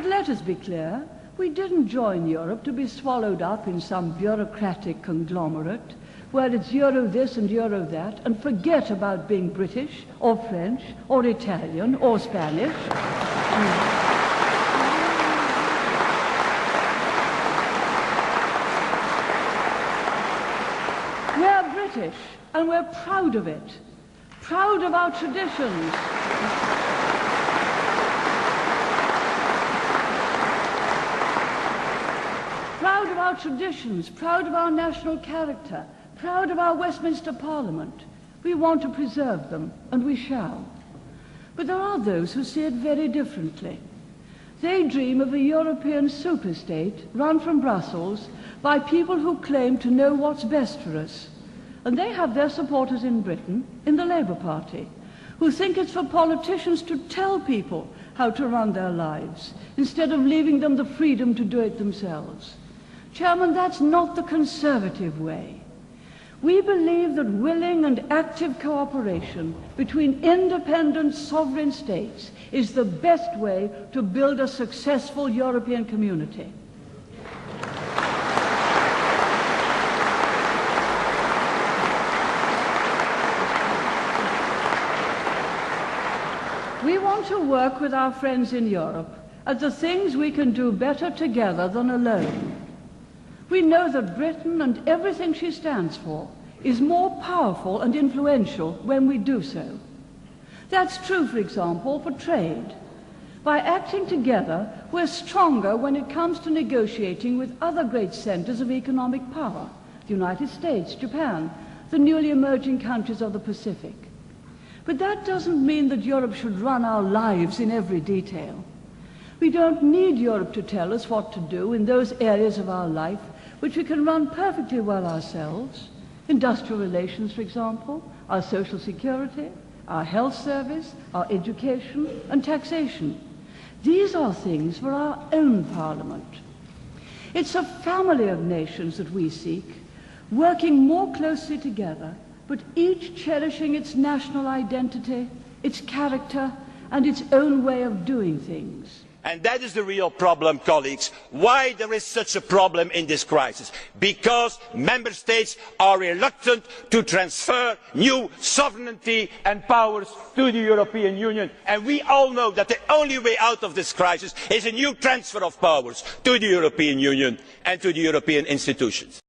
But let us be clear, we didn't join Europe to be swallowed up in some bureaucratic conglomerate where it's Euro this and Euro that, and forget about being British or French or Italian or Spanish. We're British, and we're proud of it, proud of our traditions. Proud of our traditions, proud of our national character, proud of our Westminster Parliament. We want to preserve them, and we shall. But there are those who see it very differently. They dream of a European superstate run from Brussels by people who claim to know what's best for us. And they have their supporters in Britain, in the Labour Party, who think it's for politicians to tell people how to run their lives, instead of leaving them the freedom to do it themselves. Chairman, that's not the Conservative way. We believe that willing and active cooperation between independent sovereign states is the best way to build a successful European community. We want to work with our friends in Europe at the things we can do better together than alone. We know that Britain and everything she stands for is more powerful and influential when we do so. That's true, for example, for trade. By acting together, we're stronger when it comes to negotiating with other great centers of economic power, the United States, Japan, the newly emerging countries of the Pacific. But that doesn't mean that Europe should run our lives in every detail. We don't need Europe to tell us what to do in those areas of our life which we can run perfectly well ourselves. Industrial relations, for example, our social security, our health service, our education and taxation. These are things for our own Parliament. It's a family of nations that we seek, working more closely together, but each cherishing its national identity, its character, and its own way of doing things. And that is the real problem, colleagues. Why there is such a problem in this crisis? Because member states are reluctant to transfer new sovereignty and powers to the European Union. And we all know that the only way out of this crisis is a new transfer of powers to the European Union and to the European institutions.